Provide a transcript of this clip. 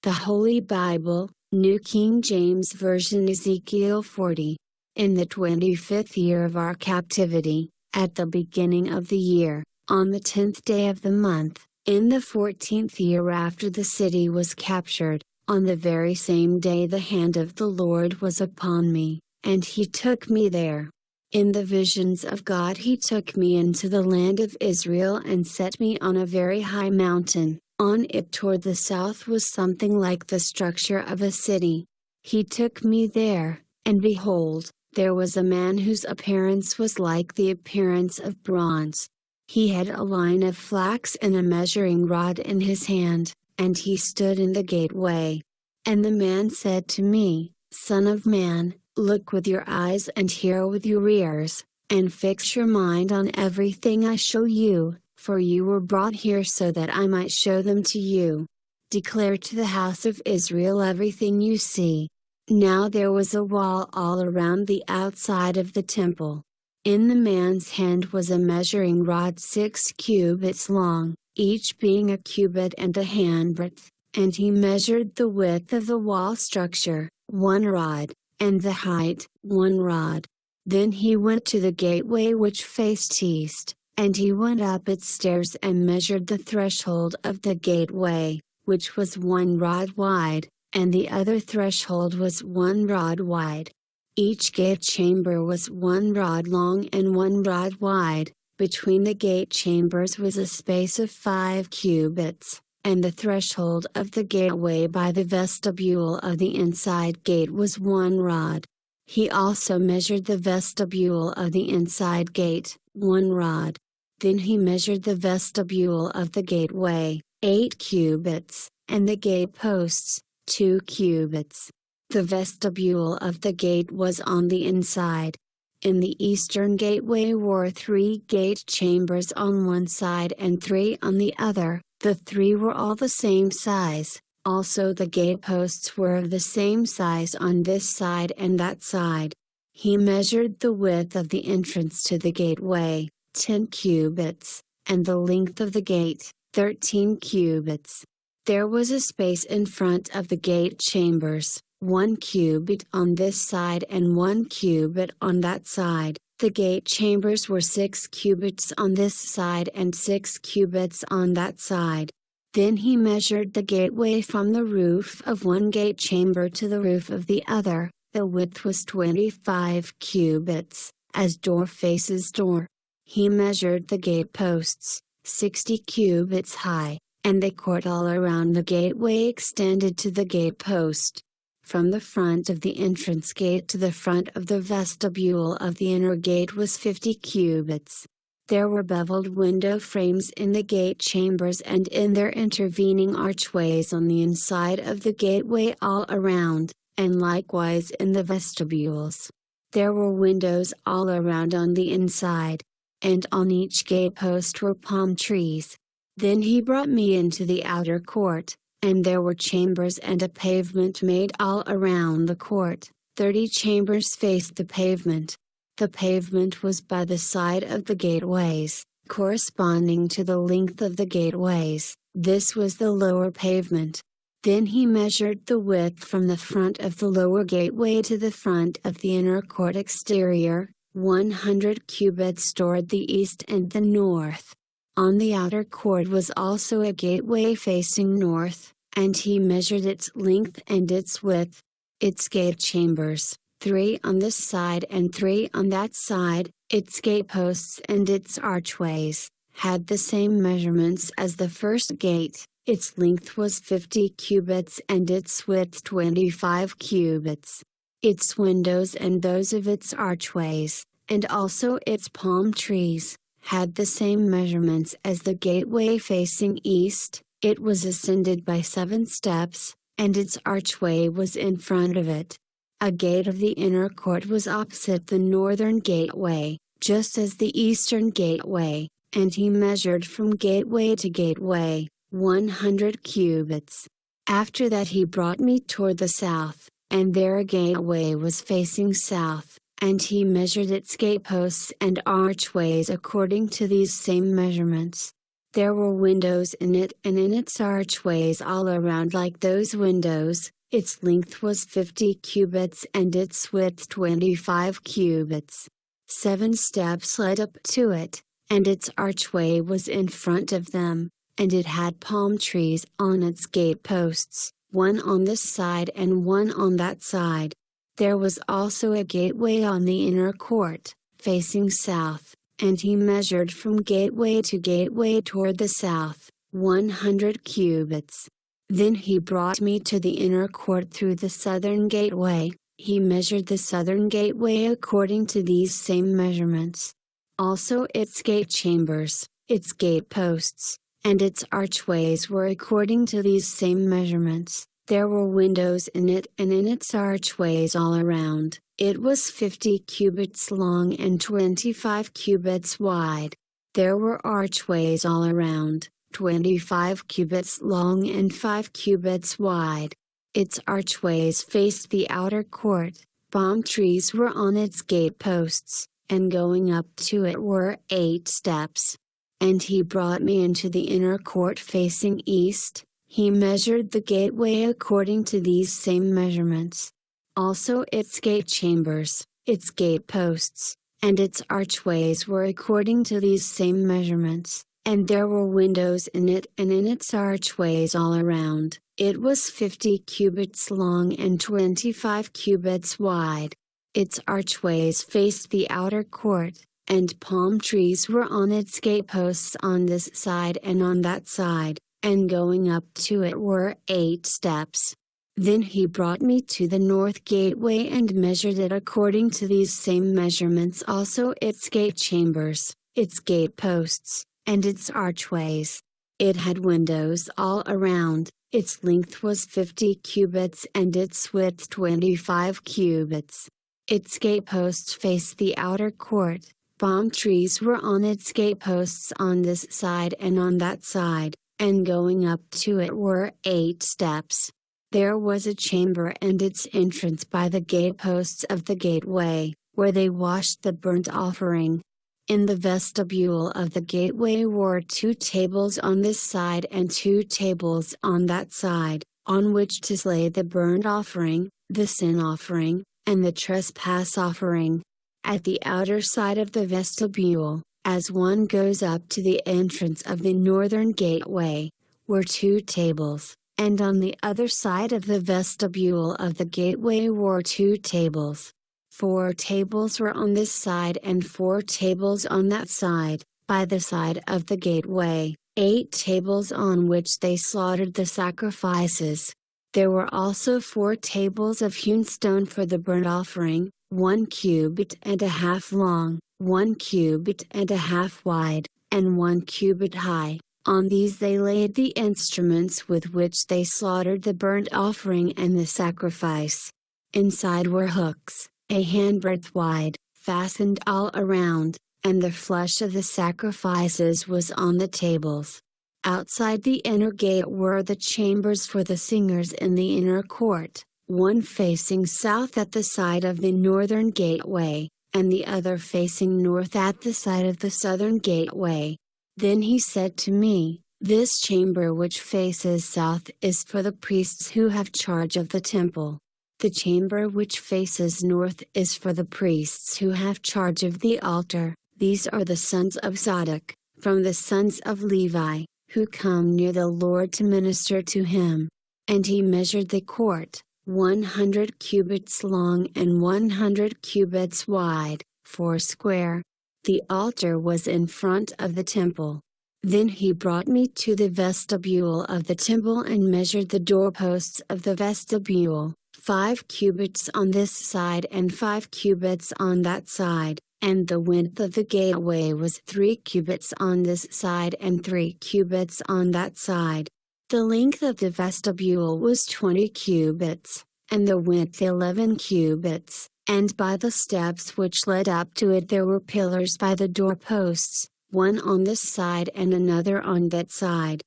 The Holy Bible, New King James Version, Ezekiel 40. In the 25th year of our captivity, at the beginning of the year, on the 10th day of the month, in the 14th year after the city was captured, on the very same day the hand of the Lord was upon me, and he took me there. In the visions of God he took me into the land of Israel and set me on a very high mountain. On it toward the south was something like the structure of a city. He took me there, and behold, there was a man whose appearance was like the appearance of bronze. He had a line of flax and a measuring rod in his hand, and he stood in the gateway. And the man said to me, Son of man, look with your eyes and hear with your ears, and fix your mind on everything I show you, for you were brought here so that I might show them to you. Declare to the house of Israel everything you see. Now there was a wall all around the outside of the temple. In the man's hand was a measuring rod 6 cubits long, each being a cubit and a handbreadth, and he measured the width of the wall structure, 1 rod, and the height, 1 rod. Then he went to the gateway which faced east, and he went up its stairs and measured the threshold of the gateway, which was 1 rod wide, and the other threshold was 1 rod wide. Each gate chamber was 1 rod long and 1 rod wide. Between the gate chambers was a space of 5 cubits, and the threshold of the gateway by the vestibule of the inside gate was 1 rod. He also measured the vestibule of the inside gate, 1 rod. Then he measured the vestibule of the gateway, 8 cubits, and the gate posts, 2 cubits. The vestibule of the gate was on the inside. In the eastern gateway were 3 gate chambers on one side and 3 on the other. The 3 were all the same size, also the gate posts were of the same size on this side and that side. He measured the width of the entrance to the gateway, 10 cubits, and the length of the gate, 13 cubits. There was a space in front of the gate chambers, 1 cubit on this side and 1 cubit on that side. The gate chambers were 6 cubits on this side and 6 cubits on that side. Then he measured the gateway from the roof of one gate chamber to the roof of the other. The width was 25 cubits, as door faces door. He measured the gate posts, 60 cubits high, and the court all around the gateway extended to the gate post. From the front of the entrance gate to the front of the vestibule of the inner gate was 50 cubits. There were beveled window frames in the gate chambers and in their intervening archways on the inside of the gateway all around, and likewise in the vestibules. There were windows all around on the inside, and on each gate post were palm trees. Then he brought me into the outer court, and there were chambers and a pavement made all around the court. 30 chambers faced the pavement. The pavement was by the side of the gateways, corresponding to the length of the gateways. This was the lower pavement. Then he measured the width from the front of the lower gateway to the front of the inner court exterior, 100 cubits toward the east and the north. On the outer court was also a gateway facing north, and he measured its length and its width. Its gate chambers, 3 on this side and 3 on that side, its gate posts and its archways, had the same measurements as the first gate. Its length was 50 cubits and its width 25 cubits. Its windows and those of its archways, and also its palm trees, had the same measurements as the gateway facing east. It was ascended by 7 steps, and its archway was in front of it. A gate of the inner court was opposite the northern gateway, just as the eastern gateway, and he measured from gateway to gateway, 100 cubits. After that he brought me toward the south, and there a gateway was facing south, and he measured its gateposts and archways according to these same measurements. There were windows in it and in its archways all around like those windows. Its length was 50 cubits and its width 25 cubits. 7 steps led up to it, and its archway was in front of them, and it had palm trees on its gateposts, one on this side and one on that side. There was also a gateway on the inner court, facing south, and he measured from gateway to gateway toward the south, 100 cubits. Then he brought me to the inner court through the southern gateway. He measured the southern gateway according to these same measurements. Also its gate chambers, its gateposts, and its archways were according to these same measurements. There were windows in it and in its archways all around. It was 50 cubits long and 25 cubits wide. There were archways all around, 25 cubits long and 5 cubits wide. Its archways faced the outer court. Palm trees were on its gateposts, and going up to it were 8 steps. And he brought me into the inner court facing east. He measured the gateway according to these same measurements. Also its gate chambers, its gateposts, and its archways were according to these same measurements, and there were windows in it and in its archways all around. It was 50 cubits long and 25 cubits wide. Its archways faced the outer court, and palm trees were on its gateposts on this side and on that side, and going up to it were 8 steps. Then he brought me to the north gateway and measured it according to these same measurements, also its gate chambers, its gateposts, and its archways. It had windows all around. Its length was 50 cubits and its width 25 cubits. Its gateposts faced the outer court. Palm trees were on its gateposts on this side and on that side, and going up to it were 8 steps. There was a chamber and its entrance by the gateposts of the gateway, where they washed the burnt offering. In the vestibule of the gateway were 2 tables on this side and 2 tables on that side, on which to lay the burnt offering, the sin offering, and the trespass offering. At the outer side of the vestibule, as one goes up to the entrance of the northern gateway, were 2 tables, and on the other side of the vestibule of the gateway were 2 tables. 4 tables were on this side and 4 tables on that side, by the side of the gateway, 8 tables on which they slaughtered the sacrifices. There were also 4 tables of hewn stone for the burnt offering, 1 cubit and a half long, 1 cubit and a half wide, and 1 cubit high. On these they laid the instruments with which they slaughtered the burnt offering and the sacrifice. Inside were hooks, a handbreadth wide, fastened all around, and the flesh of the sacrifices was on the tables. Outside the inner gate were the chambers for the singers in the inner court, one facing south at the side of the northern gateway, and the other facing north at the side of the southern gateway. Then he said to me, "This chamber which faces south is for the priests who have charge of the temple. The chamber which faces north is for the priests who have charge of the altar. These are the sons of Zadok, from the sons of Levi, who come near the Lord to minister to him." And he measured the court, 100 cubits long and 100 cubits wide, 4 square. The altar was in front of the temple. Then he brought me to the vestibule of the temple and measured the doorposts of the vestibule, 5 cubits on this side and 5 cubits on that side, and the width of the gateway was 3 cubits on this side and 3 cubits on that side. The length of the vestibule was 20 cubits, and the width 11 cubits, and by the steps which led up to it there were pillars by the doorposts, one on this side and another on that side.